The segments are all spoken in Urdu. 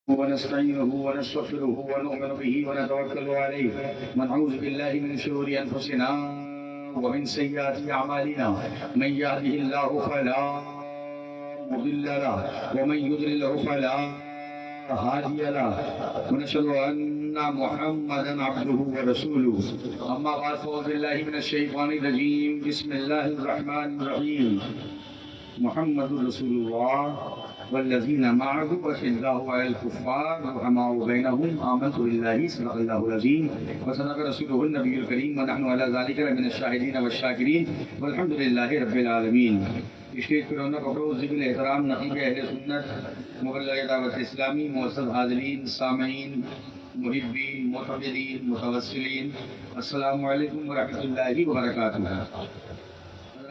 ونستعينه ونستغفره ونؤمن به ونتوكل عليه ونعوذ بالله من شرور أنفسنا ومن سيئات أعمالنا من يهده الله فلا مضل له ومن يضلل فلا هادي له ونشهد أن محمدا عبده ورسوله أما بعد فأعوذ بالله من الشيطان الرجيم بسم الله الرحمن الرحيم محمد رسول الله والذين معه أشداء على الكفار رحماء بينهم آمنت بالله صدق الله العظيم وصدق رسوله النبي الكريم ونحن على ذلك من الشاهدين والشاكرين والحمد لله رب العالمين. اسٹیج پر رونق افروز ذکر احترام نقیب اہل سنت مبلغ دعوت اسلامی معزز حاضرین سامعین محبین معتقدین متوسلین السلام علیکم ورحمۃ اللہ وبرکاتہ.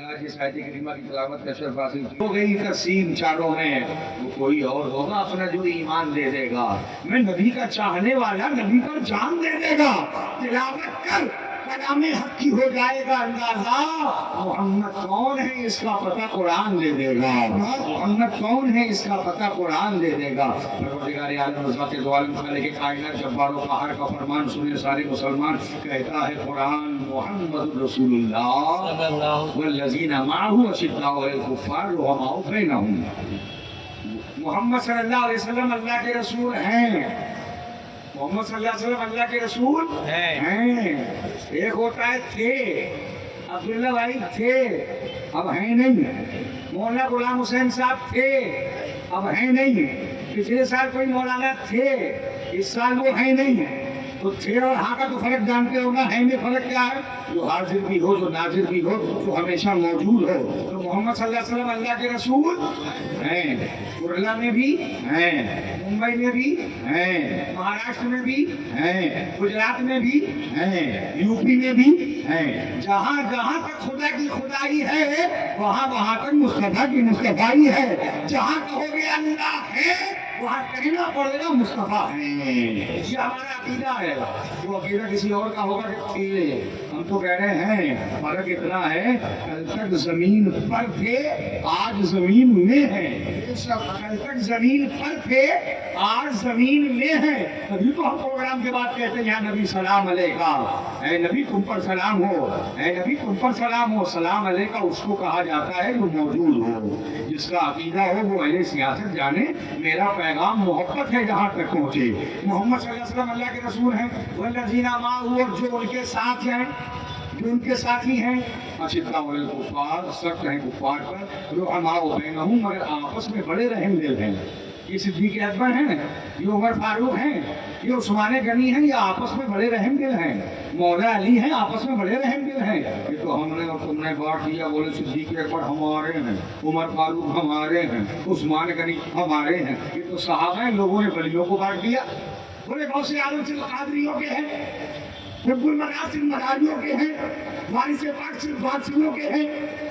آج اس آیت کریمہ کی تلاوت کا شرف حاصل ہو گئی تقسیم چاروں میں. وہ کوئی اور ہوگا اپنا جو ایمان دے دے گا. میں نبی کا چاہنے والا نبی پر جان دے دے گا. تلاوت کر کلام حق کی ہو جائے گا اندازہ. محمد کون ہے اس کا پتہ قرآن دے دے گا. محمد کون ہے اس کا پتہ قرآن دے دے گا. پروردگار عالم ذات دو عالم خالق کائنات جبار و قہار کا فرمان سنے سارے مسلمان. کہتا ہے قرآن محمد رسول اللہ والذین معہ اشداء علی الکفار رحماء بینہم. محمد صلی اللہ علیہ وسلم اللہ کے رسول ہیں. محمد صلی اللہ علیہ وسلم اللہ کے رسول ہیں. ایک ہوتا ہے تھے عبداللہ بھائی تھے اب ہیں نہیں. مولانا غلام حسین صاحب تھے اب ہیں نہیں. پچھلے سال کوئی مولانا تھے اس سال وہ ہیں نہیں. تو تھے اور ہاں کا تو فرق جانتے ہو نا. ہیں میں فرق کیا ہے؟ جو حاضر بھی ہو جو ناظر بھی ہو جو ہمیشہ موجود ہو. تو محمد صلی اللہ علیہ وسلم اللہ کے رسول ہیں. کرلا میں بھی ہیں, ممبئی میں بھی ہیں, مہاراشٹر میں بھی ہیں, گجرات میں بھی ہیں, یو پی میں بھی ہیں. جہاں جہاں تک خدا کی خدائی ہے وہاں وہاں تک مصطفیٰ کی مصطفیٰ ہے. جہاں کہو گے اللہ ہے وہاں کہنا پڑے گا مصطفیٰ ہے. یہ ہمارا عقیدہ ہے. وہ عقیدہ کسی اور کا ہوگا کہ ہم تو کہہ رہے ہیں فرق اتنا ہے کل تک زمین پر تھے آج زمین میں ہیں. کل تک زمین پر تھے آج زمین میں ہیں. تبھی تو ہم پروگرام کے بعد کہتے ہیں یا نبی سلام علیکہ. اے نبی تم پر سلام ہو. اے نبی تم پر سلام ہو. سلام علیکہ اس کو کہا جاتا ہے جو موجود ہو, جس کا عقیدہ ہو. وہ اہل سیاست جانے میرا پیغام محبت ہے جہاں تک پہنچے. محمد صلی اللہ علیہ وسلم اللہ کے رسول ہیں. والذین معہ اور جو ان کے ساتھ ہیں جو ان کے ساتھی ہیں اشداء علی الکفار سخت ہیں کفار پر رحماء بینہم مگر آپس میں بڑے رحم دل ہیں. یہ صدیق اکبر ہیں, یہ عمر فاروق ہیں, یہ عثمان غنی ہیں, یہ آپس میں بڑے رحم دل ہیں. مولا علی ہیں آپس میں بڑے رحم دل ہیں. یہ تو ہم نے اور تم نے بانٹ دیا. بولے صدیق اکبر ہمارے ہیں, عمر فاروق ہمارے ہیں, عثمان غنی ہمارے ہیں. یہ تو صحابہ ہیں. لوگوں نے ولیوں کو بانٹ دیا. بولے غوث اعظم سے قادریوں کے ہیں, حب المناصر مداریوں کے ہیں, وارث پاک سے وارثیوں کے ہیں,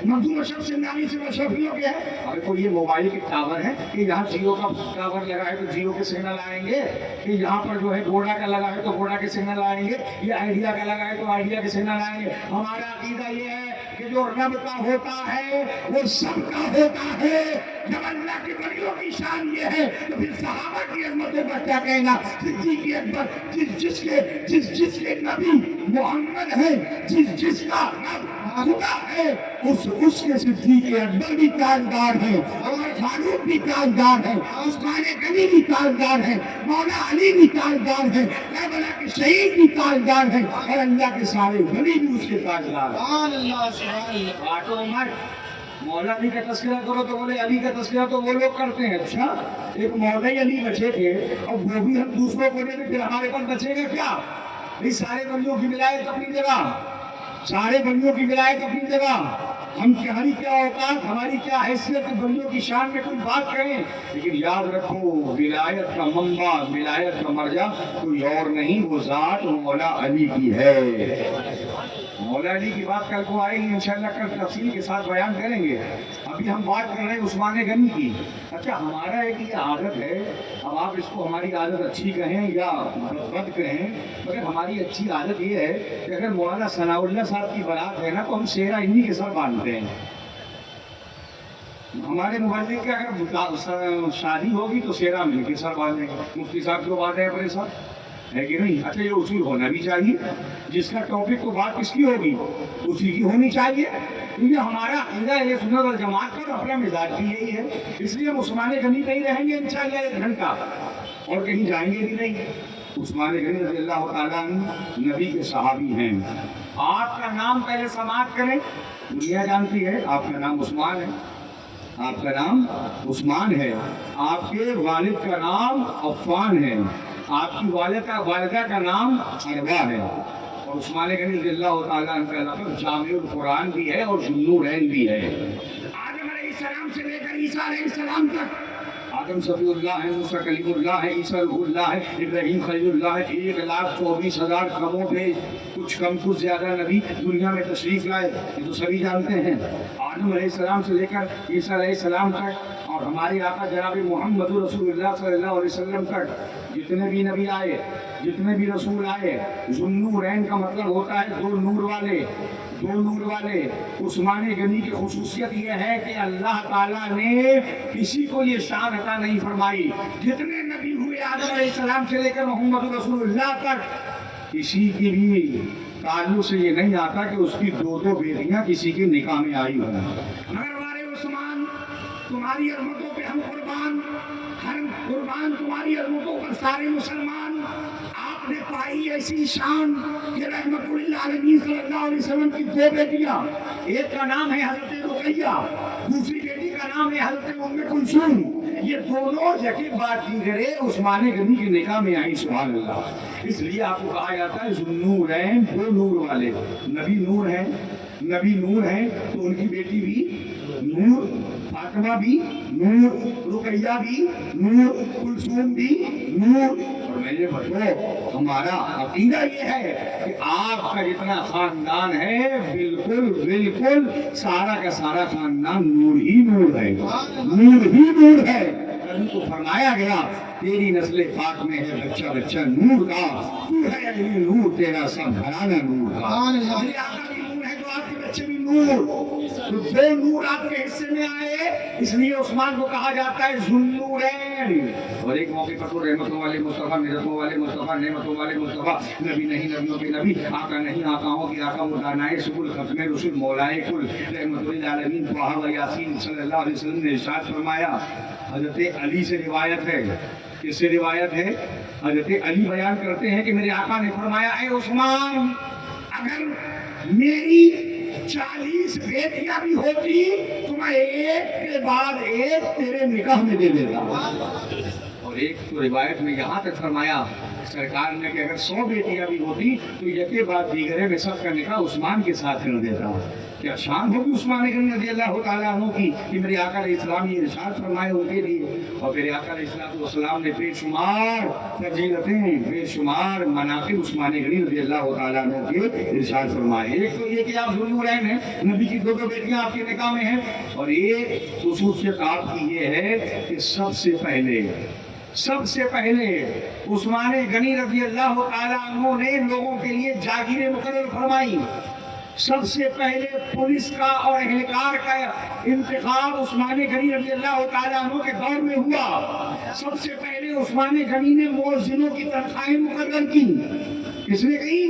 مخدوم اشرف سندانی سے اشرفیوں کے ہیں. ارے کوئی یہ موبائل کے ٹاور ہے کہ یہاں جیو کا ٹاور لگا ہے تو جیو کے سگنل آئیں گے, کہ یہاں پر جو ہے گوڑا کا لگا ہے تو گوڑا کے سگنل آئیں گے, یہ آئیڈیا کا لگا ہے تو آئیڈیا کے سگنل آئیں گے. ہمارا عقیدہ یہ ہے کہ جو رب کا ہوتا ہے وہ سب کا ہوتا ہے. جب اللہ کے ولیوں کی شان یہ ہے تو پھر صحابہ کی عظمتوں پر کیا کہنا. صدیق اکبر جس کے نبی محمد ہے, جس کا خدا ہے اس کے صدیق اکبر بھی تاجدار ہیں, عمر فاروق بھی تاجدار ہیں, عثمان غنی بھی تاجدار ہیں, مولا علی بھی تاجدار ہیں, کربلا کے شہید بھی تاجدار ہیں, اور اللہ کے سارے ولی بھی اس کے تاجدار ہیں. بانٹو عمر. مولا علی کا تذکرہ کرو تو بولے علی کا تذکرہ تو وہ لوگ کرتے ہیں. اچھا ایک مولا علی بچے تھے اور وہ بھی ہم دوسروں کو دے دیں پھر ہمارے پاس بچے گا کیا؟ بھائی سارے بندوں کی ولایت اپنی جگہ, سارے بندوں کی ولایت اپنی جگہ. ہم ہماری کیا اوقات ہماری کیا حیثیت بندوں کی شان میں کوئی بات کریں, لیکن یاد رکھو ولایت کا منبع ولایت کا مرجع کوئی اور نہیں, وہ ذات مولا علی کی ہے. مولا علی کی بات کل کو آئے گی انشاءاللہ, کل تفصیل کے ساتھ بیان کریں گے. ابھی ہم بات کر رہے ہیں عثمان غنی کی. اچھا ہمارا ایک یہ عادت ہے, اب آپ اس کو ہماری عادت اچھی کہیں یا بد کہیں, مگر ہماری اچھی عادت یہ ہے کہ اگر مولانا ثناء اللہ صاحب کی بارات ہے نا تو ہم سیرا انہی کے ساتھ باندھتے ہیں. ہمارے مبلغ کے اگر شادی ہوگی تو سیرا مل کے سر باندھیں گے، مفتی صاحب کو باندھے ہیں اپنے ساتھ، ہے کہ نہیں؟ اچھا یہ اصول ہونا بھی چاہیے، جس کا ٹاپک کو بات کس کی ہوگی اسی کی ہونی چاہیے، کیونکہ ہمارا عقیدہ اہل سنت والجماعت کا اپنا مزاج بھی یہی ہے، اس لیے ہم عثمان غنی نہیں رہیں گے انشاءاللہ 1 گھنٹہ، اور کہیں جائیں گے بھی نہیں۔ عثمان غنی رضی اللہ تعالیٰ عنہ نبی کے صحابی ہیں۔ آپ کا نام پہلے سماعت کریں، دنیا جانتی ہے آپ کا نام عثمان ہے، آپ کا نام عثمان ہے، آپ کے والد کا نام عفان ہے، آپ کی والدہ کا نام عروہ ہے، اور عثمان غنی رضی اللہ تعالیٰ عنہ کا لقب جامع القرآن بھی ہے اور ذوالنورین بھی ہے۔ آدم علیہ السلام سے لے کر عیسیٰ علیہ السلام تک، آدم صفی اللہ ہے، موسیٰ کلیم اللہ ہے، عیسیٰ روح اللہ ہے، ابراہیم خلیل اللہ ہے، 1,24,000 کموں پہ کچھ کم کچھ زیادہ نبی دنیا میں تشریف لائے، یہ تو سبھی جانتے ہیں۔ آدم علیہ السلام سے لے کر عیسیٰ علیہ السلام تک، اور ہمارے آقا جناب محمد رسول اللہ صلی اللہ علیہ وسلم تک جتنے بھی نبی آئے، جتنے بھی رسول آئے، ذوالنورین کا مطلب ہوتا ہے 2 نور والے، 2 نور والے۔ عثمان غنی کی خصوصیت یہ ہے کہ اللہ تعالیٰ نے کسی کو یہ شان عطا نہیں فرمائی، جتنے نبی ہوئے آدم علیہ السلام سے لے کر محمد رسول اللہ تک، کسی کی بھی تعلق سے یہ نہیں آتا کہ اس کی 2 بیٹیاں کسی کے نکاح میں آئی ہوں۔ مگر ہمارے عثمان، تمہاری عظمتوں پہ ہم قربان، ہر قربان تمہاری عظمتوں پر سارے مسلمان۔ آپ نے پائی ایسی شان کہ رحمت للعالمین صلی اللہ علیہ وسلم کی 2 بیٹیاں، ایک کا نام ہے حضرت رقیہ، دوسری بیٹی کا نام ہے حضرت ام کلثوم، یہ دونوں یکے بعد دیگرے عثمان غنی کے نکاح میں آئی، سبحان اللہ۔ اس لیے آپ کو کہا جاتا ہے ذوالنورین، 2 نور والے، نبی نور ہیں، نبی نور ہیں تو ان کی بیٹی بھی نور، فاطمہ بھی نور، رقیہ بھی نور، کلثوم بھی نور۔ اور میرے بھائیو، ہمارا عقیدہ یہ ہے کہ آپ کا جتنا خاندان ہے بالکل بالکل سارا کا سارا خاندان نور ہی نور ہے، نور ہی نور ہے۔ نبی کو فرمایا گیا تیری نسل پاک میں ہے بچہ بچہ نور کا، تو ہے اہل نور، تیرا سب گھرانہ نور کا۔ میرے آقا بھی نور ہے تو آپ کے بچے بھی نور، تو 2 نور آپ کے حصے میں آئے، اس لیے عثمان کو کہا جاتا ہے ذوالنورین۔ اور ایک موقع پر تو رحمتوں والے مصطفیٰ، مدتوں والے مصطفیٰ، نعمتوں والے مصطفیٰ، نبی نہیں نبیوں کے نبی، آقا نہیں آقاؤں کی آقا، مدانائے سبل، ختم رسول، مولائے کل، رحمت للعالمین، طٰہٰ و یاسین صلی اللہ علیہ وسلم نے ارشاد فرمایا۔ حضرت علی سے روایت ہے، کس سے روایت ہے؟ حضرت علی بیان کرتے ہیں کہ میرے آقا نے فرمایا، اے عثمان، اگر میری 40 بیٹیاں بھی ہوتی تو میں ایک کے بعد ایک تیرے نکاح میں دے دیتا۔ اور ایک تو روایت میں یہاں تک فرمایا سرکار نے کہ اگر 100 بیٹیاں بھی ہوتی تو یکے بعد دیگرے میں سب کا نکاح عثمان کے ساتھ کر دیتا۔ کیا شان ہوگی عثمان غنی رضی اللہ تعالیٰ عنہ کی کہ میرے آقا علیہ السلام یہ ارشاد فرمائے ان کے لیے، اور میرے آقا علیہ السلام نے بے شمار فضیلتیں، بے شمار مناقب عثمان غنی رضی اللہ تعالیٰ عنہ کے ارشاد فرمائے۔ ایک تو یہ کہ آپ ذوالنورین ہیں، نبی کی 2 بیٹیاں آپ کے نکاح میں ہیں، اور ایک خصوصیت آپ کی یہ ہے کہ سب سے پہلے عثمان غنی رضی اللہ تعالیٰ عنہ نے لوگوں کے لیے جاگیریں مقرر فرمائی۔ سب سے پہلے پولیس کا اور اہلکار کا انتخاب عثمان غنی رضی اللہ تعالیٰ عنہ کے دور میں ہوا۔ سب سے پہلے عثمان غنی نے مؤذنوں کی تنخواہیں مقرر کی۔ کس نے کی؟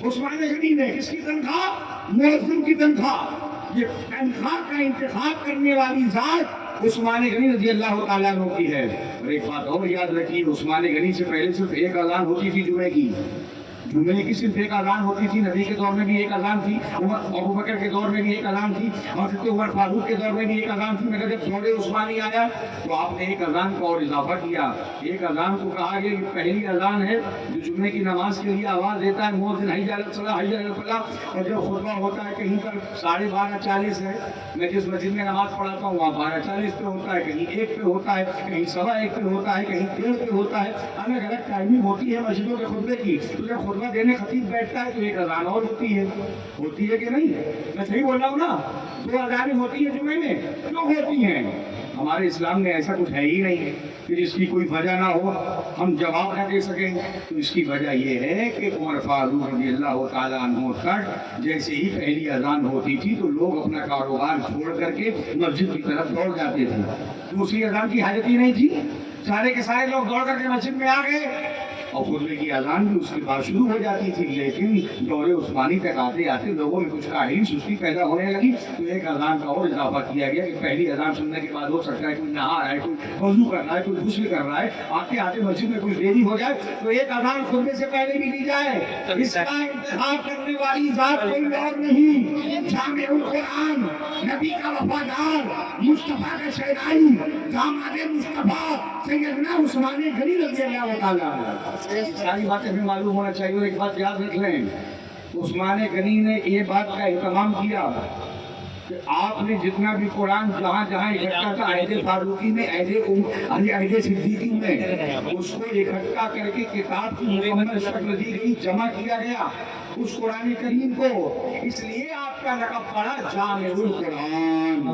عثمان غنی نے۔ کس کی تنخواہ؟ مؤذن کی تنخواہ۔ یہ تنخواہ کا انتخاب کرنے والی ذات عثمان غنی رضی اللہ تعالیٰ عنہ کی ہے۔ اور ایک بات اور یاد رکھیے، عثمان غنی سے پہلے صرف ایک اذان ہوتی تھی جمعے کی، جمعے کی صرف ایک اذان ہوتی تھی۔ نبی کے دور میں بھی ایک اذان تھی، ابو بکر کے دور میں بھی ایک اذان تھی، اور حضرت عمر فاروق کے دور میں بھی ایک اذان تھی۔ مگر جب دور عثمانی آیا تو آپ نے ایک اذان کا اور اضافہ کیا۔ ایک اذان کو کہا گیا کہ پہلی اذان ہے جو جمعے کی نماز کے لیے آواز دیتا ہے مؤذن، حی علی الصلاۃ، حی علی الفلاح۔ اور جب خطبہ ہوتا ہے کہیں پر 12:40 ہے، میں جس مسجد میں نماز پڑھاتا ہوں وہاں 12:40 پہ ہوتا ہے، کہیں 1 پہ ہوتا ہے، کہیں 1:15 پہ ہوتا ہے، کہیں 1:30 پہ ہوتا ہے۔ الگ الگ ٹائمنگ ہوتی ہے مسجدوں کے خطبے کی۔ تو جب خطبہ دینے خطیب بیٹھتا ہے تو ایک اذان اور ہوتی ہے کہ نہیں؟ میں صحیح بول رہا ہوں نا؟ 2 اذانیں ہوتی ہیں جمعے میں، کیوں ہوتی ہیں؟ ہمارے اسلام میں ایسا کچھ ہے ہی نہیں کہ جس کی کوئی وجہ نہ ہو، ہم جواب نہ دے سکیں۔ تو اس کی وجہ یہ ہے کہ عمر فاروق رضی اللہ تعالیٰ عنہ تک جیسے ہی پہلی اذان ہوتی تھی تو لوگ اپنا کاروبار چھوڑ کر کے مسجد کی طرف دوڑ جاتے تھے۔ دوسری اذان کی حاجت ہی نہیں تھی، سارے کے سارے لوگ دوڑ کر کے مسجد میں آ گئے، اور خطبے کی اذان بھی اس کے بعد شروع ہو جاتی تھی۔ لیکن دور عثمانی تک آتے آتے لوگوں میں کچھ کاہلی سستی پیدا ہونے لگی، تو ایک اذان کا اور اضافہ کیا گیا کہ پہلی اذان سننے کے بعد ہو سکتا ہے کوئی نہا رہا ہے، کوئی وضو کر رہا ہے، کوئی غسل کر رہا ہے، آتے آتے مسجد میں کچھ دیری ہو جائے تو ایک اذان خطبے سے پہلے بھی دی جائے۔ اس کا انتخاب کرنے والی ذات کوئی اور نہیں، جامع القرآن، نبی کا وفادار، مصطفیٰ کا شہدائی، داماد مصطفیٰ سیدنا عثمان غنی رضی اللہ تعالیٰ عنہ۔ ساری باتیں ہمیں معلوم ہونا چاہیے، اور ایک بات یاد رکھ لیں، عثمان غنی نے یہ بات کا اہتمام کیا کہ آپ نے جتنا بھی قرآن جہاں جہاں اکٹھا تھا عہد فاروقی میں، عہد صدیقی میں، اس کو اکٹھا کر کے کتاب کی مکمل شکل دی گئی، جمع کیا گیا اس قرآن کریم کو۔ اس لیے آپ کا لقب پڑا جامع القرآن۔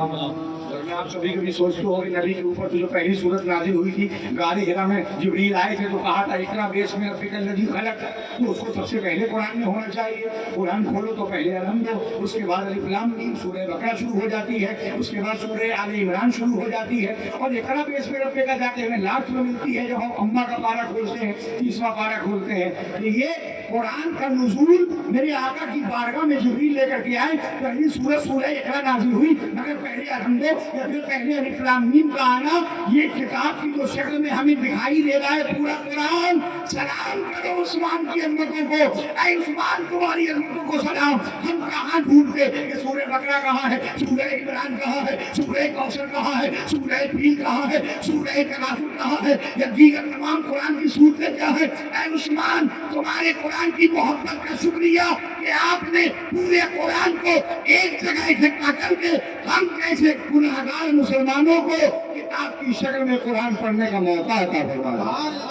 آپ کبھی کبھی سوچتے ہو کہ نبی کے اوپر تو جو پہلی صورت نازل ہوئی تھی غار ہرا میں جبریل آئے تھے تو کہا تھا اقرا بسم ربک الذی خلق، تو اس کو سب سے پہلے قرآن میں ہونا چاہیے۔ قرآن کھولو تو پہلے الحمد ہو، اس کے بعد الف لام میم سورہ بقرہ شروع ہو جاتی ہے، اس کے بعد سورہ آل عمران شروع ہو جاتی ہے، اور اقرا بسم ربک کا جا کے ہمیں لاسٹ میں ملتی ہے جب ہم اما کا پارہ کھولتے ہیں، 30واں پارہ کھولتے ہیں۔ کہ یہ قرآن کا نزول میرے آقا کی بارگاہ میں جبریل لے کر کے آئے، پہلی سورت سورہ اقرا نازل ہوئی، مگر پہلے الحمد یا پھر پہلے الف لام میم کا آنا یہ کتاب کی جو شکل میں ہمیں دکھائی دے رہا ہے پورا قرآن۔ سلام کرو عثمان کی عظمتوں کو، اے عثمان تمہاری عظمتوں کو سلام۔ ہم کہاں ڈھونڈتے کہ سورہ بقرہ کہاں ہے، سورہ عمران کہاں ہے، سورہ کوثر کہاں ہے، سورہ فیل کہاں ہے، سورہ تغافل کہاں ہے، یا دیگر تمام قرآن کی صورتیں کیا ہے۔ اے عثمان تمہارے قرآن کی محبت کا شکریہ کہ آپ نے پورے قرآن کو ایک جگہ اکٹھا کر کے ہم جیسے گناہگار مسلمانوں کو کتاب کی شکل میں قرآن پڑھنے کا موقع عطا فرمایا۔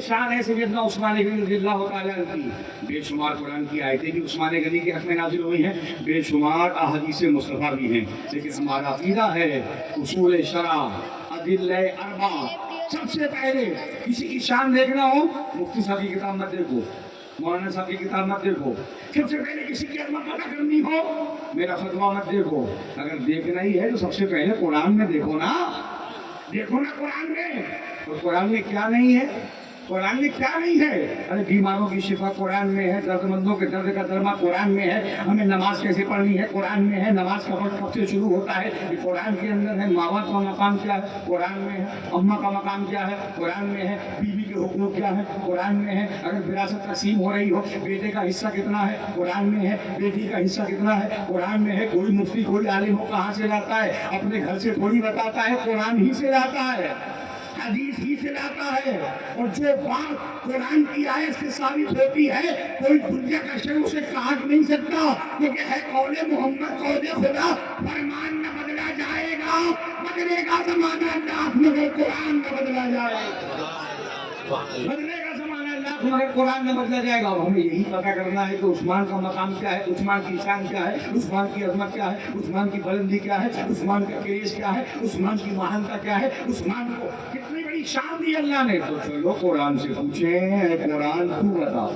شان ہے سیدنا عثمان غنی رضی اللہ تعالیٰ عنہ کی۔ بے شمار قرآن کی آیتیں بھی عثمان غنی کے حق میں نازل ہوئی ہیں، بے شمار احادیث مصطفیٰ بھی ہیں، لیکن ہمارا عقیدہ ہے اصول شرع، ادلہ اربع۔ سب سے پہلے کسی کی شان دیکھنا ہو مفتی صاحب کی کتاب مت دیکھو، مولانا صاحب کی کتاب مت دیکھو۔ سب سے پہلے کسی کی عظمت پتہ کرنی ہو میرا فتویٰ مت دیکھو، اگر دیکھنا ہی ہے تو سب سے پہلے قرآن میں دیکھو نا، دیکھو نا قرآن میں۔ اور قرآن میں کیا نہیں ہے، قرآن میں کیا نہیں ہے؟ ارے بیماروں کی شفا قرآن میں ہے، درد مندوں کے درد کا درما قرآن میں ہے، ہمیں نماز کیسے پڑھنی ہے قرآن میں ہے، نماز کا وقت کب سے شروع ہوتا ہے یہ قرآن کے اندر ہے، ماں باپ کا مقام کیا ہے قرآن میں ہے، اماں کا مقام کیا ہے قرآن میں ہے، بیوی کے حقوق کیا ہے قرآن میں ہے، اگر وراثت تقسیم ہو رہی ہو بیٹے کا حصہ کتنا ہے قرآن میں ہے، بیٹی کا حصہ کتنا ہے قرآن میں ہے۔ کوئی مفتی کوئی عالم ہو کہاں سے لاتا ہے؟ اپنے گھر سے تھوڑی بتاتا ہے، قرآن ہی سے لاتا ہے، حدیث ہی سے لاتا ہے۔ اور جو بات قرآن کی آیت سے ثابت ہوتی ہے کوئی دنیا کا شخص اسے کاٹ نہیں سکتا، کیونکہ ہے قول محمد قول خدا، فرمان نہ بدلا جائے گا، بدلے گا زمانہ لاکھ مگر قرآن نہ بدلا جائے گا، بدلے گا زمانہ لاکھ مگر قرآن نہ بدلا جائے گا۔ اب ہمیں یہی پتہ کرنا ہے کہ عثمان کا مقام کیا ہے، عثمان کی شان کیا ہے، عثمان کی عظمت کیا ہے، عثمان کی بلندی کیا ہے، عثمان کا کریز کیا ہے، عثمان کی مہانتا کیا ہے، عثمان کو کتنی بڑی شان دی اللہ نے۔ تو چلو قرآن سے پوچھیں، اے قرآن تو بتا،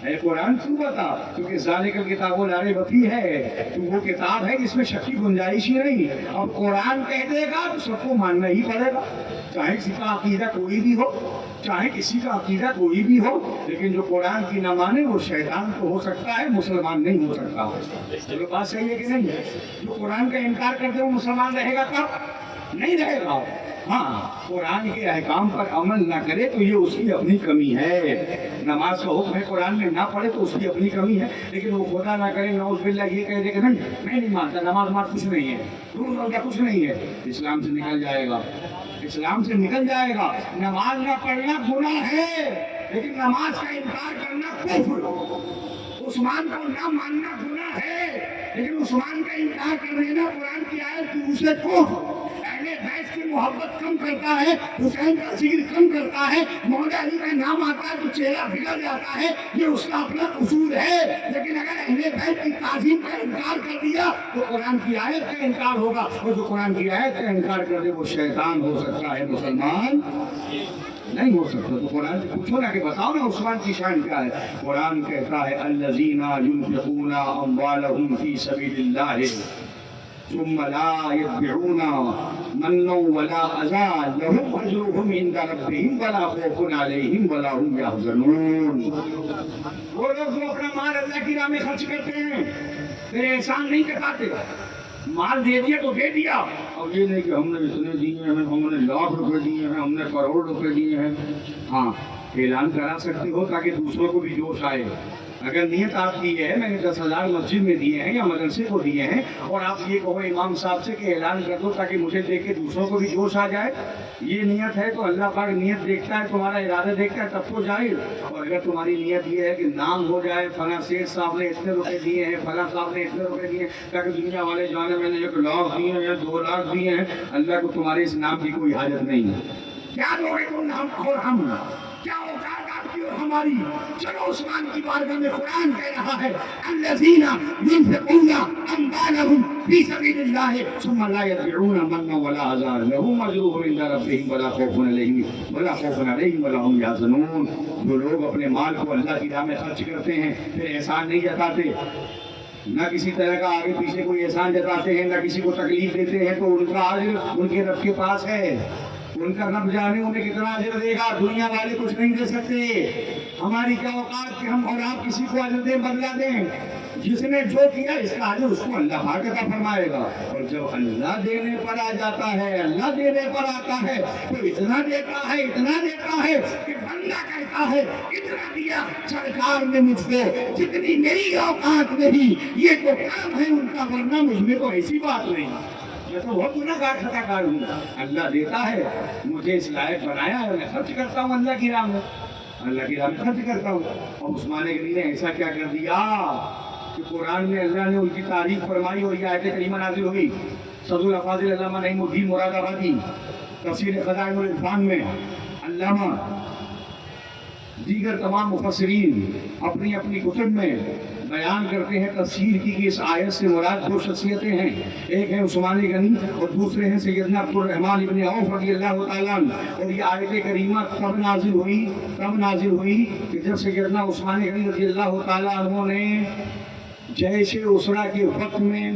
اے قرآن تو بتا، کیونکہ ذالک الکتاب لا ریب فیہ ہے، تو وہ کتاب ہے جس میں شک کی گنجائش ہی نہیں۔ اب قرآن کہہ دے گا تو سب کو ماننا ہی پڑے گا، چاہے کسی کا عقیدہ کوئی بھی ہو، چاہے کسی کا عقیدہ کوئی بھی ہو، لیکن جو قرآن کی نہ مانے وہ شیطان تو ہو سکتا ہے، مسلمان نہیں ہو سکتا۔ چلو بات صحیح ہے کہ نہیں ہے؟ جو قرآن کا انکار کرتے وہ مسلمان رہے گا کب؟ نہیں رہے گا۔ ہاں قرآن کے احکام پر عمل نہ کرے تو یہ اس کی اپنی کمی ہے۔ نماز کا حکم ہے قرآن میں نہ پڑھے تو اس کی اپنی کمی ہے، لیکن وہ خدا نہ کرے نعوذ باللہ یہ کہہ دے کہ نہیں میں نہیں مانتا، نماز کچھ نہیں ہے، روز روزہ کچھ نہیں ہے، اسلام سے نکل جائے گا، اسلام سے نکل جائے گا۔ نماز نہ پڑھنا گناہ ہے، لیکن نماز کا انکار کرنا کفر، عثمان کو نہ ماننا گناہ ہے، لیکن عثمان کا انکار کر دینا قرآن کی آیت کی اسے کفر، اہل بیت کی محبت کم کرتا ہے، حسین کا ذکر کم کرتا ہے، مولا علی کا نام آتا ہے تو چہرہ بگڑ جاتا ہے، یہ اس کا اپنا قصور ہے۔ لیکن اگر اہل بیت کی تعظیم کا انکار کر دیا تو قرآن کی آیت کا انکار ہوگا، اور جو قرآن کی آیت کا انکار کر دے وہ شیطان ہو سکتا ہے، مسلمان نہیں ہو سکتا۔ تو قرآن سے پوچھو نا کہ بتاؤ نا عثمان کی شان کیا ہے؟ قرآن کہتا ہے الذین ينفقون اموالهم فی سبیل اللہ ثم لا يتبعون منا ولا اذى لهم اجرهم عند ربهم ولا خوف عليهم ولا هم يحزنون۔ وہ لوگ جو اپنا مال اللہ کی راہ میں خرچ کرتے ہیں پھر احسان نہیں کتاتے، مال دے دیا تو دے دیا، اب یہ نہیں کہ ہم نے اتنے دیے ہیں، ہم نے لاکھ روپے دیے ہیں، ہم نے کروڑ روپے دیے ہیں۔ ہاں اعلان کرا سکتے ہو تاکہ دوسروں کو بھی جوش آئے۔ اگر نیت آپ کی ہے میں نے 10,000 مسجد میں دیے ہیں یا مدرسے کو دیے ہیں، اور آپ یہ کہو امام صاحب سے کہ اعلان کر دو تاکہ مجھے دیکھ کے دوسروں کو بھی جوش آ جائے، یہ نیت ہے تو اللہ پاک نیت دیکھتا ہے، تمہارا ارادہ دیکھتا ہے، تب تو ظاہر۔ اور اگر تمہاری نیت یہ ہے کہ نام ہو جائے فلاں سیٹھ صاحب نے اتنے روپے دیے ہیں، فلاں صاحب نے اتنے روپے دیے ہیں، تاکہ دنیا والے جانے میں نے 1 لاکھ دیے ہیں، 2 لاکھ دیے ہیں، اللہ کو تمہارے اس نام کی کوئی حاجت نہیں ہے۔ کیا دو گے تم نام اور ہم؟ کیا اوقات آپ کی اور ہماری؟ چلو عثمان کی بارگاہ میں قرآن کہہ رہا ہے الذین ينفقون اموالهم فی سبیل اللہ ثم لا يتبعون منا ولا اذى لهم اجرهم عند ربهم ولا خوف علیہم ولا هم يحزنون۔ جو لوگ اپنے مال کو اللہ کی راہ میں خرچ کرتے ہیں پھر احسان نہیں جتاتے، نہ کسی طرح کا آگے پیچھے کوئی احسان جتاتے ہیں، نہ کسی کو تکلیف دیتے ہیں، تو ان کا اجر ان کے رب کے پاس ہے۔ ان کا رب جانے انہیں کتنا اجر دے گا، دنیا والے کچھ نہیں دے سکتے۔ ہماری کیا اوقات کہ ہم اور آپ کسی کو اجر دیں، بدلا دیں؟ جس نے جو کیا اس کا اجر اس کو اللہ پاک عطا فرمائے گا۔ اور جب اللہ دینے پر آ جاتا ہے، اللہ دینے پر آتا ہے تو اتنا دیتا ہے، اتنا دیتا ہے کہ بندہ کہتا ہے اتنا دیا سرکار نے مجھ کو جتنی میری اوقات نہیں، یہ تو کام ہے ان کا، ورنہ مجھ میں تو ایسی بات نہیں، میں تو بہت گناہ گار خطا کار ہوں۔ اللہ دیتا ہے، مجھے اس لائق بنایا ہے، میں خرچ کرتا ہوں اللہ کی راہ میں، اللہ کی راہ میں خرچ کرتا ہوں۔ اور عثمان غنی نے ایسا کیا کر دیا کہ قرآن میں اللہ نے ان کی تعریف فرمائی اور یہ آیت کریمہ نازل ہوئی۔ صدر الافاضل علامہ نعیم الدین مراد آبادی تفسیر خزائن العرفان میں، علامہ دیگر تمام مفسرین اپنی اپنی کتب میں بیان کرتے ہیں تفسیر کی کہ اس آیت سے مراد 2 شخصیتیں ہیں، ایک ہے عثمان غنی اور دوسرے ہیں سیدنا عبد الرحمن ابن عوف رضی اللہ تعالیٰ عنہ۔ اور یہ آیت کریمہ تب نازل ہوئی کہ جب سیدنا عثمان غنی رضی اللہ تعالیٰ عنہ نے جیش اسرا کے وقت میں،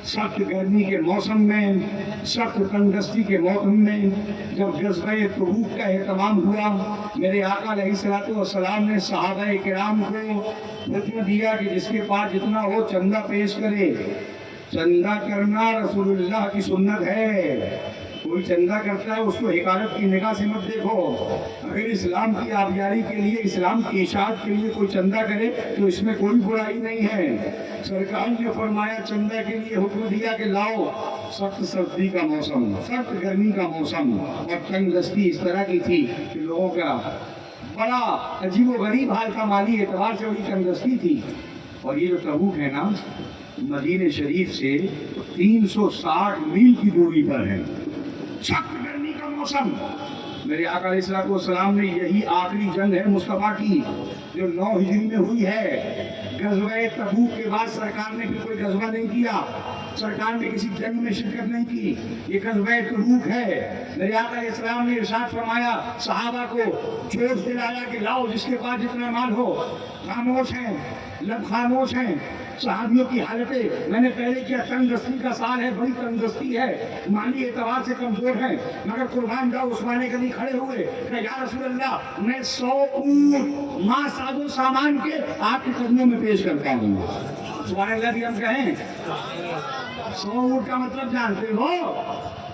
سخت گرمی کے موسم میں، سخت تنگدستی کے موسم میں، جب غزوہ تبوک کا اہتمام ہوا، میرے آقا علیہ الصلوۃ والسلام نے صحابہ کرام کو حکم دیا کہ جس کے پاس جتنا ہو چندہ پیش کرے۔ چندہ کرنا رسول اللہ کی سنت ہے، کوئی چندہ کرتا ہے اس کو حقارت کی نگاہ سے مت دیکھو۔ اگر اسلام کی آبیاری کے لیے، اسلام کی اشاعت کے لیے کوئی چندہ کرے تو اس میں کوئی برائی نہیں ہے۔ سرکار نے فرمایا چندہ کے لیے حکم دیا کہ لاؤ، سخت سردی کا موسم، سخت گرمی کا موسم اور تنگ دستی اس طرح کی تھی کہ لوگوں کا بڑا عجیب و غریب حال تھا، مالی اعتبار سے بڑی تنگ دستی تھی۔ اور یہ جو تبوک ہے نا، مدینہ شریف سے 360 میل کی دوری پر ہے، سخت گرمی کا موسم۔ میرے آقا علیہ الصلوۃ والسلام نے یہی آخری جنگ ہے مصطفیٰ کی جو 9 ہجری میں ہوئی ہے۔ غزوہ تبوک کے بعد سرکار نے پھر کوئی غزوہ نہیں کیا، سرکار نے کسی جنگ میں شرکت نہیں کی، یہ غزوہ تبوک ہے۔ میرے آقا علیہ السلام نے ارشاد فرمایا، صحابہ کو جوش دلایا کہ لاؤ جس کے پاس جتنا مال ہو۔ خاموش ہیں، لب خاموش ہیں۔ صحابیوں کی حالتیں میں نے پہلے کیا، تنگ دستی کا سال ہے، بڑی تنگ دستی ہے، مالی اعتبار سے کمزور ہے، مگر قربان جاؤ عثمان غنی کھڑے ہوئے کہ یا رسول اللہ میں 100 اونٹ ماں ساز و سامان کے آپ کے قدموں میں پیش کرتا ہوں۔ سبحان اللہ بھی ہم کہیں 100 اونٹ کا مطلب جانتے ہو؟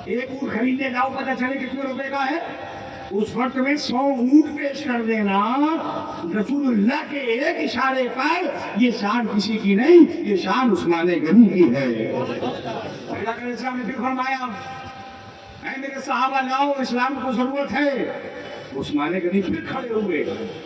ایک اونٹ خریدنے جاؤ پتہ چلے کتنے روپے کا ہے، اس وقت میں 100 اونٹ پیش کر دینا رسول اللہ کے ایک اشارے پر، یہ شان کسی کی نہیں، یہ شان عثمان غنی کی ہے۔ اللہ کے اسلام نے پھر فرمایا اے میرے صحابہ لاؤ، اسلام کو ضرورت ہے۔ عثمان غنی پھر کھڑے ہوئے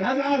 1000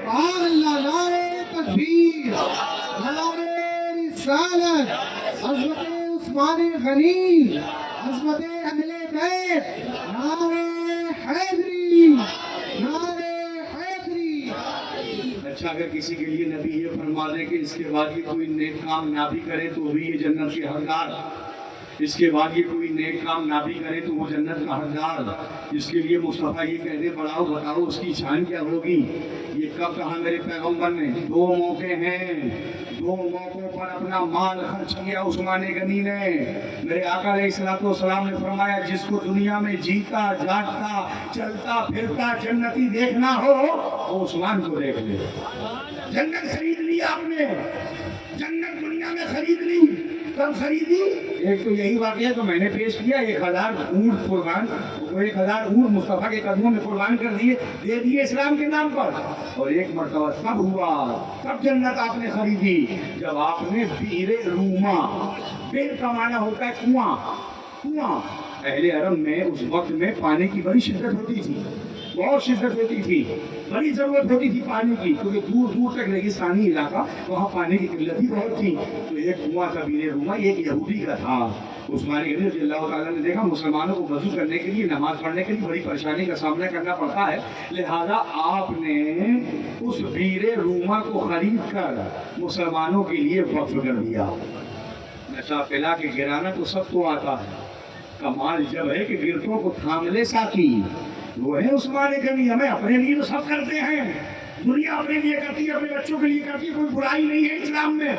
سبحان اللہ، نعرہ تکبیر، نعرہ رسالت، عظمت عثمان غنی، عظمت اہل بیت، نعرہ حیدری، نعرہ حیدری۔ اچھا، اگر کسی کے لیے نبی یہ فرما دے کہ اس کے بعد یہ کوئی نیک کام نہ بھی کرے تو بھی یہ جنت کے حقدار، اس کے بعد یہ کوئی نیک کام نہ بھی کرے تو وہ جنت کا حقدار، اس کے لیے مصطفیٰ یہ کہہ دے بڑھاؤ بتاؤ اس کی شان کیا ہوگی؟ یہ کب کہا میرے پیغمبر نے؟ دو موقع ہیں، دو موقعوں پر اپنا مال خرچ کیا عثمان غنی نے۔ میرے آقا علیہ السلام نے فرمایا جس کو دنیا میں جیتا جاگتا چلتا پھرتا جنتی دیکھنا ہو وہ عثمان کو دیکھ لے۔ جنت خرید لی آپ نے، جنت دنیا میں خرید لی، کب خریدی؟ ایک تو یہی واقعہ تو میں نے پیش کیا، 1000 اونٹ قربان، 1000 اونٹ مصطفیٰ کے قدموں میں قربان کر دیے، دے دیے اسلام کے نام پر۔ اور ایک مرتبہ تب ہوا، تب جنت آپ نے خریدی جب آپ نے بئر روما، بئر کا معنی ہوتا ہے کنواں، کنواں۔ اہل عرب میں اس وقت میں پانی کی بڑی شدت ہوتی تھی، بہت شدت ہوتی تھی، بڑی ضرورت ہوتی تھی پانی کی، کیونکہ دور دور تک ریگستانی علاقہ، وہاں پانی کی قلت ہی بہت تھی۔ تو ایک کنواں تھا بئر روما، ایک یہودی کا تھا۔ عثمان غنی رضی اللہ تعالیٰ نے دیکھا مسلمانوں کو وضو کرنے کے لیے، نماز پڑھنے کے لیے بڑی پریشانی کا سامنا کرنا پڑتا ہے، لہذا آپ نے اس بئر روما کو خرید کر مسلمانوں کے لیے وقف کر دیا۔ نشہ پلا کے گرانا تو سب کو آتا ہے، کمال جب ہے کہ گرتوں کو تھام لے ساتھی، وہ ہے عثمان غنی۔ ہمیں اپنے لیے تو سب کرتے ہیں، دنیا اپنے لیے کرتی ہے، اپنے بچوں کے لیے کرتی ہے، کوئی برائی نہیں ہے اسلام میں۔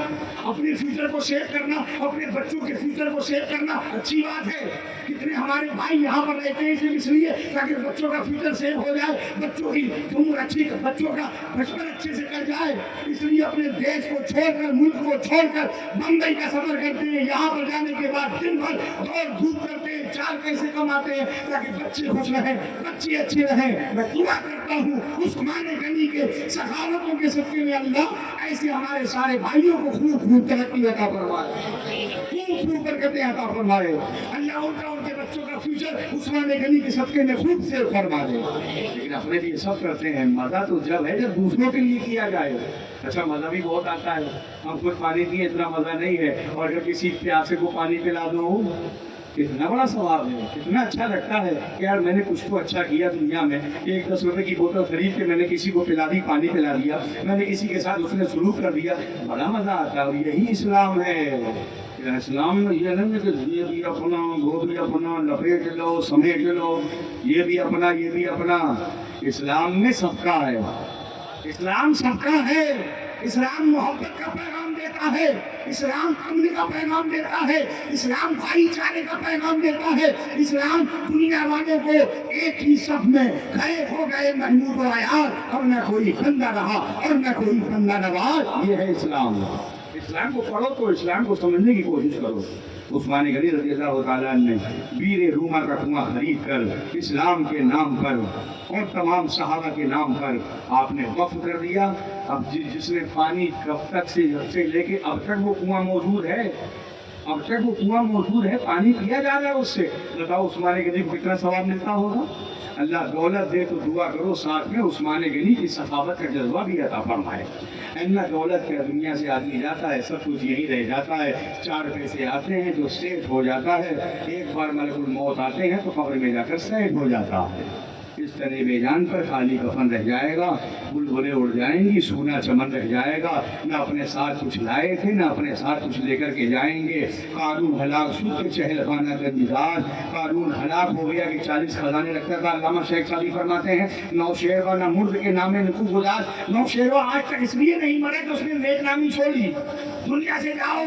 اپنے فیوچر کو سیو کرنا، اپنے بچوں کے فیوچر کو سیو کرنا اچھی بات ہے۔ کتنے ہمارے بھائی یہاں پر رہتے ہیں اس لیے تاکہ بچوں کا فیوچر سیو ہو جائے، بچوں کی عمر اچھی، بچوں کا بچپن اچھے سے کر جائے، اس لیے اپنے دیش کو چھوڑ کر، ملک کو چھوڑ کر بمبئی کا سفر کرتے ہیں۔ یہاں پر جانے کے بعد دن بھر دوڑ دھوپ کرتے ہیں، 4 پیسے کماتے ہیں تاکہ بچے خوش رہیں، بچے اچھے رہیں۔ میں دعا کرتا ہوں عثمان غنی کے سخاوتوں کے صدقے میں اللہ ایسے ہمارے سارے بھائیوں کو خوب خوب ترقی عطا فرمائے، خوب خوب برکتیں عطا فرمائے۔ اللہ ان کا، ان کے بچوں کا فیوچر عثمان غنی کے صدقے میں خوب سیو فرما دے۔ لیکن اپنے لیے سب کرتے ہیں، مزہ تو جب ہے جب دوسروں کے لیے کیا جائے۔ اچھا، مزہ بھی بہت آتا ہے، ہم خود پانی پیے اتنا مزہ نہیں ہے، اور اگر کسی پیاسے کو پانی پلا دو کتنا بڑا ثواب ہے، کتنا اچھا لگتا ہے کہ یار میں نے کچھ تو اچھا کیا دنیا میں۔ ایک 10 روپے کی بوتل خرید کے میں نے کسی کو پلا دی، پانی پلا دیا، میں نے کسی کے ساتھ اس نے سلوک کر دیا، بڑا مزہ آتا ہے۔ اور یہی اسلام ہے۔ اسلام میں یہ نہیں کہ یہ بھی اپنا، وہ بھی اپنا، لپیٹ لو سمیٹ لو، یہ بھی اپنا یہ بھی اپنا۔ اسلام میں سب کا ہے، اسلام سب کا ہے۔ اسلام محبت کا پیغام دیتا ہے، اسلام امن کا پیغام دیتا ہے، اسلام بھائی چارے کا پیغام دیتا ہے، اسلام دنیا والوں کو ایک ہی صف میں کھڑے ہو گئے محمود و عیار، اور نہ کوئی بندہ رہا اور نہ کوئی بندہ نواز۔ یہ ہے اسلام۔ اسلام کو پڑھو تو اسلام کو سمجھنے کی کوشش کرو۔ عثمان غنی رضی اللہ تعالیٰ نے بئر روما کا کنواں خرید کر اسلام کے نام پر اور تمام صحابہ کے نام پر آپ نے وقف کر دیا۔ اب جس نے پانی کب تک سے لے کے اب تک وہ کنواں موجود ہے، اب تک وہ کنواں موجود ہے، پانی پیا جا رہا ہے اس سے۔ بتاؤ عثمان غنی کو کتنا ثواب ملتا ہوگا۔ اللہ دولت دے تو دعا کرو ساتھ میں عثمان غنی کی سخاوت کا جذبہ بھی عطا فرمائے۔ اللہ دولت کیا، دنیا سے آدمی جاتا ہے سب کچھ یہی رہ جاتا ہے، 4 پیسے آتے ہیں جو سیٹ ہو جاتا ہے، ایک بار ملک الموت آتے ہیں تو قبر میں جا کر سیٹ ہو جاتا ہے۔ اس طرح بے جان پر خالی کفن رہ جائے گا، بلبلیں اڑ جائیں گی، سونا چمن رہ جائے گا، نہ اپنے ساتھ کچھ لائے تھے نہ اپنے ساتھ کچھ لے کر کے جائیں گے۔ قارون ہلاک شد چہل خانہ کا مزاج، قارون ہلاک ہو گیا کہ 40 خزانے رکھتا تھا۔ علامہ شیخ سعدی فرماتے ہیں نوشیروہ نہ مرد کے نام نکو گزاز، نوشیروہ آج تک اس لیے نہیں مرے کہ اس نے نیک نامی چھوڑی۔ دنیا سے جاؤ،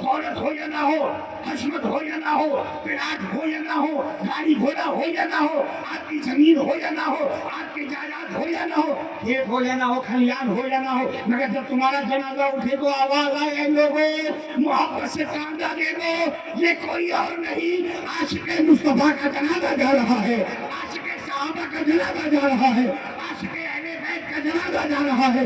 دولت ہو یا نہ ہو، حشمت ہو یا نہ ہو، پلاٹ ہو یا نہ ہو، گاڑی گھوڑا ہو یا نہ ہو، آپ کی زمین ہو یا نہ ہو، آپ کی جائیداد ہو یا نہ ہو، کھیت ہو یا نہ ہو، کھلیان ہو یا نہ ہو، مگر جب تمہارا جنازہ اٹھے تو آواز آئے اے لوگوں محبت سے کاندھا دے دو، یہ کوئی اور نہیں عاشق مصطفیٰ کا جنازہ جا رہا ہے، عاشق صحابہ کا جنازہ جا رہا ہے، عاشق اہل بیت کا جنازہ جا رہا ہے،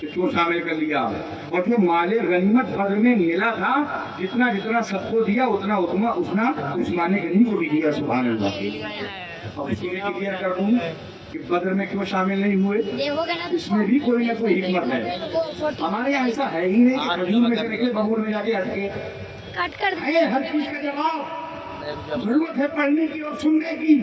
کہ کیوں شامل کر لیا؟ اور جو مال غنیمت بدر میں ملا تھا، جتنا جتنا سب کو دیا اتنا عثمان غنی کو بھی دیا. سبحان اللہ. اب اس کو میں کلیئر کر دوں کہ بدر میں کیوں شامل نہیں ہوئے، اس میں بھی کوئی نہ کوئی حکمت ہے. ہمارے یہاں ایسا ہے ہی نہیں کہ کھجور میں سے نکلے ببول میں جا کے ہٹ کے. ہر چیز کا جواب ضرورت ہے پڑھنے کی اور سننے کی.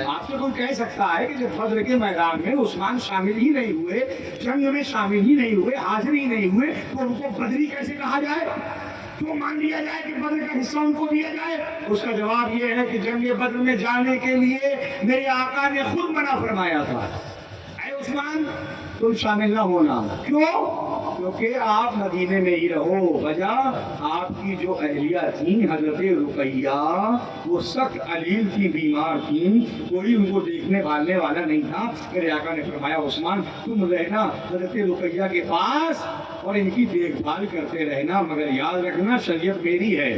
آپ سے کوئی کہہ سکتا ہے کہ جب بدر کے میدان میں عثمان شامل ہی نہیں ہوئے، جنگ میں شامل ہی نہیں ہوئے، حاضر ہی نہیں ہوئے، تو ان کو بدری کیسے کہا جائے؟ کیوں مان لیا جائے کہ بدر کا حصہ ان کو دیا جائے؟ اس کا جواب یہ ہے کہ جنگ بدر میں جانے کے لیے میرے آقا نے خود منع فرمایا تھا، اے عثمان تم شامل نہ ہونا. کیوں؟ کیونکہ آپ مدینے میں ہی رہو. وجہ آپ کی جو اہلیہ تھیں حضرت رقیہ، وہ سخت علیل تھی، بیمار تھیں، کوئی ان کو دیکھنے والنے والا نہیں تھا. میرے آقا نے فرمایا عثمان تم رہنا حضرت رقیہ کے پاس اور ان کی دیکھ بھال کرتے رہنا، مگر یاد رکھنا شریعت میری ہے،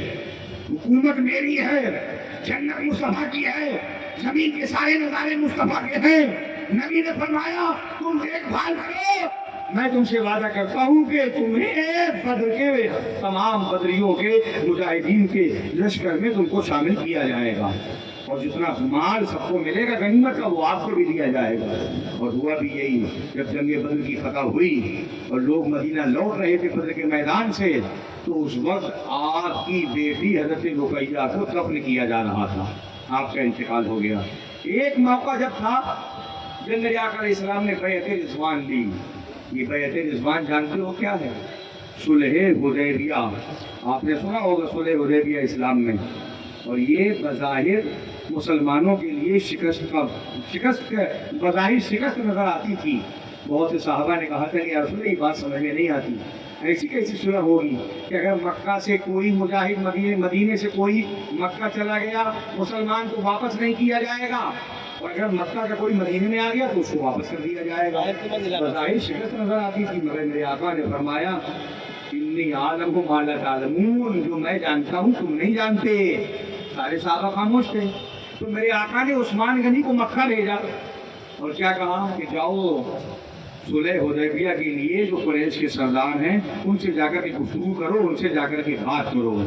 حکومت میری ہے، جنت مصطفیٰ کی ہے، زمین کے سارے نظارے مصطفیٰ کے ہیں. نبی نے فرمایا تم دیکھ بھال کرو. میں تم سے وعدہ کرتا ہوں کہ تمہیں بدر کے تمام بدریوں کے مجاہدین کے لشکر میں تم کو شامل کیا جائے گا، اور جتنا مال سب کو ملے گا غنیمت کا وہ آپ کو بھی دیا جائے گا. اور ہوا بھی یہی. جب جنگ بدر کی فتح ہوئی اور لوگ مدینہ لوٹ رہے تھے بدر کے میدان سے، تو اس وقت آپ کی بیٹی حضرت رقیہ کو دفن کیا جا رہا تھا. آپ کا انتقال ہو گیا. ایک موقع جب تھا جب میرے آقا علیہ السلام نے بیعت رضوان لی. یہ بیعت رضوان جانتے ہو کیا ہے؟ صلح حدیبیہ. آپ نے سنا ہوگا صلح حدیبیہ اسلام میں. اور یہ بظاہر مسلمانوں کے لیے شکست بظاہر شکست نظر آتی تھی. بہت سے صحابہ نے کہا تھا کہ یا رسول اللہ یہ بات سمجھ میں نہیں آتی، ایسی کیسی صلح ہوگی کہ اگر مکہ سے کوئی مجاہد مدینے سے کوئی مکہ چلا گیا مسلمان تو واپس نہیں کیا جائے گا، اور اگر مکہ کا کوئی مدینے میں آ گیا تو اس کو واپس کر دیا جائے گا. بظاہر شکست نظر آتی تھی، مگر میرے آقا نے فرمایا انی عالم ما لا تعلمون، جو میں جانتا ہوں تم نہیں جانتے. سارے صحابہ خاموش تھے. تو میرے آقا نے عثمان غنی کو مکہ بھیجا اور کیا کہا کہ جاؤ صلح حدیبیہ کے لیے جو قریش کے سردار ہیں ان سے جا کر کے گفتگو کرو، ان سے جا کر کے بات کرو.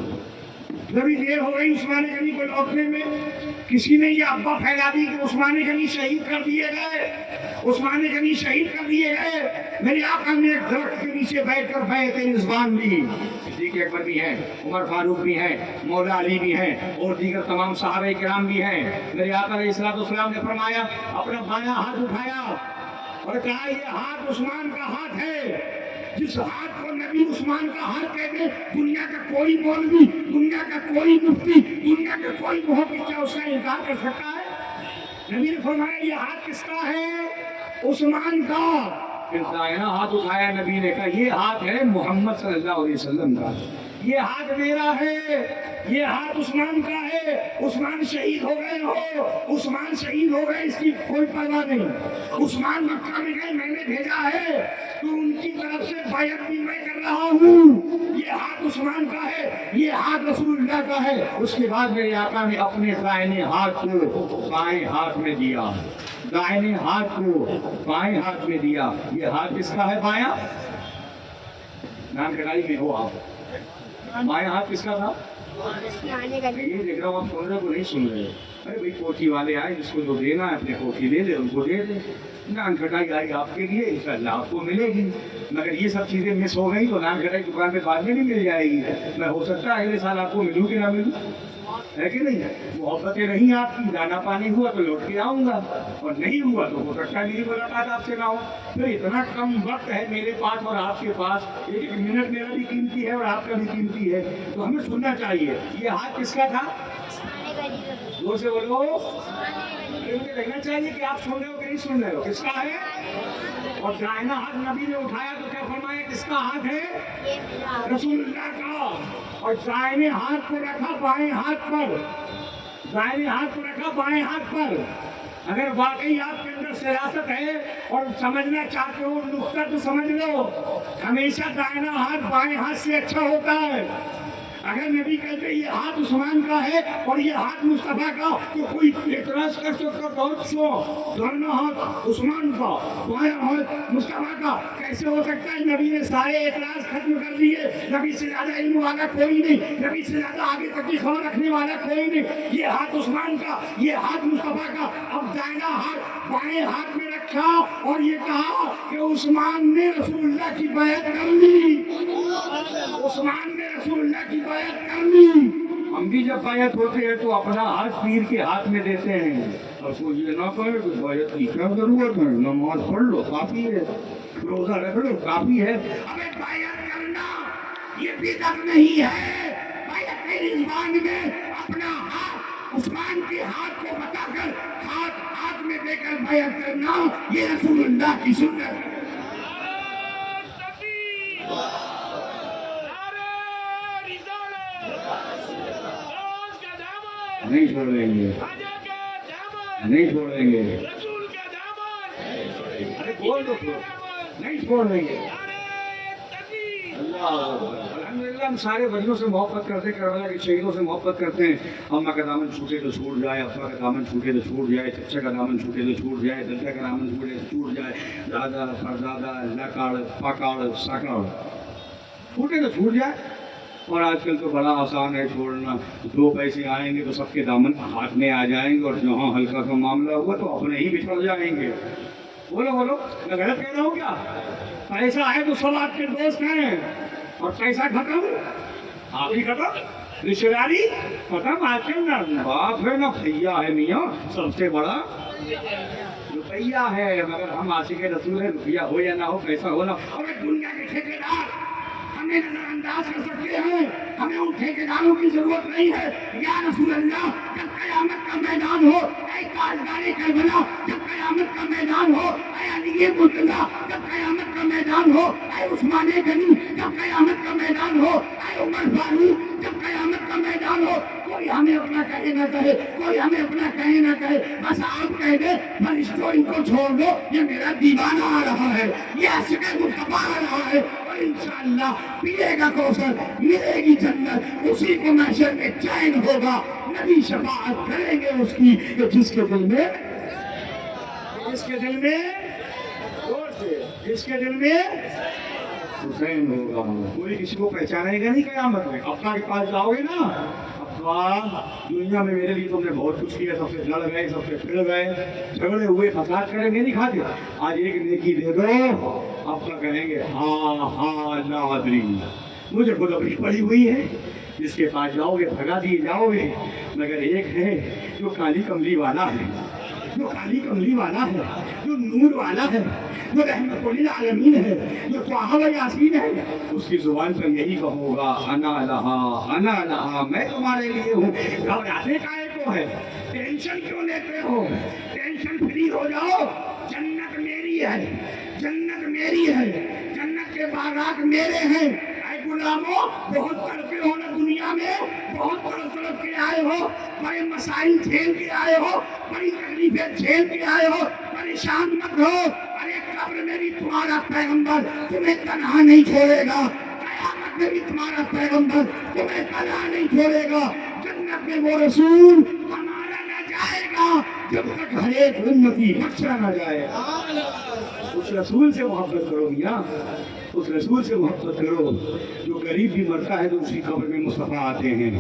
تھوڑی دیر ہو گئی عثمان غنی کو لوٹنے میں، کسی نے یہ افواہ پھیلا دی کہ عثمان غنی شہید کر دیے گئے، عثمان غنی شہید کر دیے گئے. میرے آقا نے ایک درخت کے نیچے بیٹھ کر بیعت رضوان لی. صدیق اکبر بھی ہیں، عمر فاروق بھی ہیں، مولا علی بھی ہیں، اور دیگر تمام صحابہ کرام بھی ہیں. میرے آقا علیہ السلام نے فرمایا اپنا بایاں ہاتھ اٹھایا اور کہا یہ ہاتھ عثمان کا ہاتھ ہے. جس ہاتھ کو نبی عثمان کا ہاتھ کہہ دے، دنیا کا کوئی مولوی، دنیا کا کوئی مفتی، دنیا کا کوئی محقق کیا اس کا انکار کر سکتا ہے؟ نبی نے فرمایا یہ ہاتھ کس کا ہے؟ عثمان کا. پھر دائنا ہاتھ اٹھایا نبی نے کہا یہ ہاتھ ہے محمد صلی اللہ علیہ وسلم کا. یہ ہاتھ میرا ہے، یہ ہاتھ عثمان کا ہے. عثمان شہید ہو گئے ہو، عثمان شہید ہو گئے اس کی کوئی پرواہ نہیں. عثمان مکہ میں گئے، میں نے بھیجا ہے، تو ان کی طرف سے بیعت بھی میں کر رہا ہوں. یہ ہاتھ عثمان کا ہے، یہ ہاتھ رسول اللہ کا ہے. اس کے بعد میرے آقا نے اپنے دائنے ہاتھ کو بائیں ہاتھ میں دیا، دائنے ہاتھ کو بائیں ہاتھ میں دیا. یہ ہاتھ کس کا ہے؟ بایاں. نام کٹائی میں ہو آپ. بایاں ہاتھ کس کا تھا؟ یہ دیکھ رہا ہوں آپ سن رہے کو نہیں سن رہے. ارے بھائی کوٹھی والے آئے، جس کو جو دینا ہے اپنے کوٹھی لے لے، ان کو دے دے. نان کھٹائی آئی آپ کے لیے، انشاءاللہ آپ کو ملے گی. مگر یہ سب چیزیں مس ہو گئی تو نان کھٹائی دکان پہ بعد میں بھی مل جائے گی. میں ہو سکتا ہے اگلے سال آپ کو ملوں کہ نہ ملوں، ہے کہ نہیں؟ محبتیں رہیں آپ کی، دانا پانی ہوا تو لوٹ کے آؤں گا، اور نہیں ہوا تو ہو سکتا ہے میری ملاقات آپ سے نہ ہو. پھر اتنا کم وقت ہے میرے پاس اور آپ کے پاس، ایک منٹ میرا بھی قیمتی ہے اور آپ کا بھی قیمتی ہے، تو ہمیں سننا چاہیے. یہ ہاتھ کس کا تھا؟ زور سے بولو. مجھے دیکھنا چاہیے کہ آپ سن رہے ہو کہ نہیں سن رہے ہو. کس کا ہے؟ اور دائنا ہاتھ نبی نے اٹھایا تو کیا فرمایا کس کا ہاتھ ہے؟ رسول اللہ کا. اور دائنے ہاتھ کو رکھا بائیں ہاتھ پر، دائنے ہاتھ کو رکھا بائیں ہاتھ پر. اگر واقعی آپ کے اندر سیاست ہے اور سمجھنا چاہتے ہو نقطہ تو سمجھ لو، ہمیشہ دائنا ہاتھ بائیں ہاتھ سے اچھا ہوتا ہے. اگر نبی کہتے یہ ہاتھ عثمان کا ہے اور یہ ہاتھ مصطفیٰ کا تو کوئی اعتراض کر سکتا بہت سو دونوں ہاتھ عثمان کا بائیں ہاتھ مصطفیٰ کا کیسے ہو سکتا ہے؟ نبی نے سارے اعتراض ختم کر دیے. نبی سے زیادہ علم والا کوئی نہیں, نبی سے زیادہ آگے تک کی خبر رکھنے والا کوئی نہیں. یہ ہاتھ عثمان کا, یہ ہاتھ مصطفیٰ کا. اب دائنا ہاتھ بائیں ہاتھ میں رکھا اور یہ کہا کہ عثمان نے رسول اللہ کی بیعت کر لی, عثمان نے رسول اللہ کی بیعت کر لی. ہم بھی جب بیعت ہوتے ہیں تو اپنا ہاتھ پیر کے ہاتھ میں دیتے ہیں اور کوئی یہ نہ کہے کہ بیعت کی کیا ضرورت ہے, نماز پڑھ لو کافی ہے, روزہ رکھ لو کافی ہے. ہمیں بیعت کرنا یہ بدعت نہیں ہے. بیعت رضوان میں اپنا ہاتھ عثمان کے ہاتھ کو بتا کر ہاتھ میں دے کر بیعت کرنا یہ رسول اللہ کی سنت ہے. نہیں چھوڑیں گے, نہیں چھوڑیں گے, نہیں چھوڑیں گے. الحمدللہ ہم سارے ولیوں سے محبت کرتے, کربلا کے شہیدوں سے محبت کرتے ہیں. اماں کا دامن چھوٹے تو چھوٹ جائے, ابا کا دامن چھوٹے تو چھوٹ جائے, چچا کا دامن چھوٹے تو چھوٹ جائے, دادا کا دامن چھوٹے تو چھوٹ جائے, دادا پردادا لکاڑ پکاڑ ساکاڑ چھوٹے تو چھوٹ جائے. اور آج کل تو بڑا آسان ہے چھوڑنا, 2 پیسے آئیں گے تو سب کے دامن ہاتھ میں آ جائیں گے, اور جہاں ہلکا سا معاملہ ہوا تو اپنے ہی بچھڑ جائیں گے. بولو بولو, میں غلط کہہ رہا ہوں کیا؟ پیسہ ہے تو سب آپ کے دوست ہیں, اور پیسہ ختم آپ ہی ختم, رشتے داری ختم. آپ کے نہ باپ ہے نہ بھیا ہے, میاں سب سے بڑا روپیہ ہے. مگر ہم عاشق رسول ہیں, روپیہ ہو یا نہ ہو, پیسہ ہو نہ ہو. اور دنیا کے ٹھیکیدار ہمیں نظر انداز کر سکتے ہیں, ہمیں ان ٹھیکیداروں کی ضرورت نہیں ہے. یا رسول اللہ, جب قیامت کا میدان ہو, اے تاجدار کربلا جب قیامت کا میدان ہو, اے علی مرتضیٰ جب قیامت کا میدان ہو, اے عثمان غنی جب قیامت کا میدان ہو, اے عمر فاروق جب قیامت کا میدان ہو, کوئی ہمیں اپنا کہے نہ کہے, کوئی ہمیں اپنا کہے نہ کہے, بس آپ کہہ دے فرشتوں ان کو چھوڑ دو, یہ میرا دیوانہ آ رہا ہے, یہ عاشق مصطفیٰ آ رہا ہے, اور انشاءاللہ پیے گا کوثر, ملے گی جنت, اسی کو محشر میں چین ہوگا. نبی شفاعت کریں گے اس کی کہ جس کے دل میں حسین ہوگا. کوئی کسی کو پہچانے گا نہیں قیامت میں. اپنا کے پاس جاؤ گے نا, دنیا میں میرے لیے تم نے بہت کچھ کیا, سب سے لڑ گئے, سب سے پھر گئے, جھگڑے ہوئے, فساد کریں گے نہیں کھاتے. آج ایک نیکی دے دو, آپ کا کہیں گے ہاں لا ادری, مجھے خود اپنی پڑی ہوئی ہے. جس کے پاس جاؤ گے بھگا دیے جاؤ گے. مگر ایک ہے جو کالی کملی والا ہے, جو کالی کملی والا ہے, جو نور والا ہے, جو رحمت للعالمین ہے, جو طٰہٰ و یاسین ہے, اس کی زبان پر یہی کہوں گا انا لہا, میں تمہارے لیے ہوں. گھبراتے کائے کو ہے, ٹینشن کیوں لیتے ہو؟ ٹینشن فری ہو جاؤ. جنت میری ہے, جنت میری ہے, جنت کے باغات میرے ہیں. اے غلاموں, بہت تڑپے ہو نا دنیا میں, بہت تڑپ کے آئے ہو, بڑے مسائل جھیل کے آئے ہو, بڑی تکلیفیں جھیل کے آئے ہو, پریشان مت ہو. ارے قبر میں بھی تمہارا پیغمبر تمہیں تنہا نہیں چھوڑے گا, قیامت میں بھی تمہارا پیغمبر تمہیں تنہا نہیں چھوڑے گا. جنت میں وہ رسول ہمارا نہ جائے گا جب تک ہر ایک امتی بخشا نہ جائے. اس رسول سے محبت کرو میاں, اس رسول سے محبت کرو. جو غریب بھی مرتا ہے تو اس کی قبر میں مصطفیٰ آتے ہیں.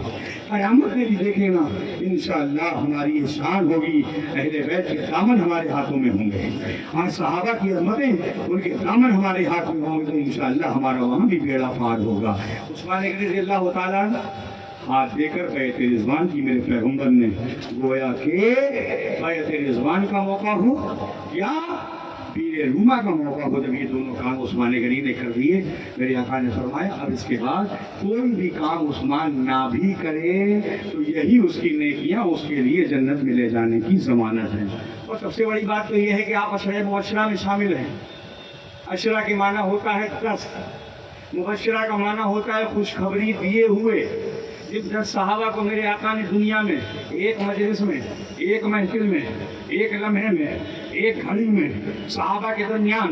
قیامت میں بھی دیکھیں نا, انشاءاللہ ہماری یہ شان ہوگی, اہل بیت کے دامن ہمارے ہاتھوں میں ہوں گے. ہاں صحابہ کی عظمتیں, ان کے دامن ہمارے ہاتھ میں ہوں گے, تو انشاءاللہ ہمارا وہاں بھی بیڑا پار ہوگا. عثمان غنی رضی اللہ تعالیٰ ہاتھ دے کر بیعت رضوان کی میرے پیغمبر نے, گویا کہ بیعت رضوان کا موقع ہو یا پیر روما کا موقع ہو, جب یہ دونوں کام عثمان غنی نے کر دیے, میرے آقا نے فرمایا اب اس کے بعد کوئی بھی کام عثمان نہ بھی کرے تو یہی اس کی نیکیاں اس کے لیے جنت میں لے جانے کی ضمانت ہے. اور سب سے بڑی بات تو یہ ہے کہ آپ عشرہ مبشرہ میں شامل ہیں. عشرہ کے معنی ہوتا ہے 10, مبشرہ کا معنی ہوتا ہے خوشخبری دیے ہوئے. جن 10 صحابہ کو میرے آقا نے دنیا میں ایک مجلس میں, ایک محفل میں, ایک لمحے میں, ایک گھڑی میں صحابہ کے درمیان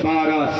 12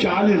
40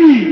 نبی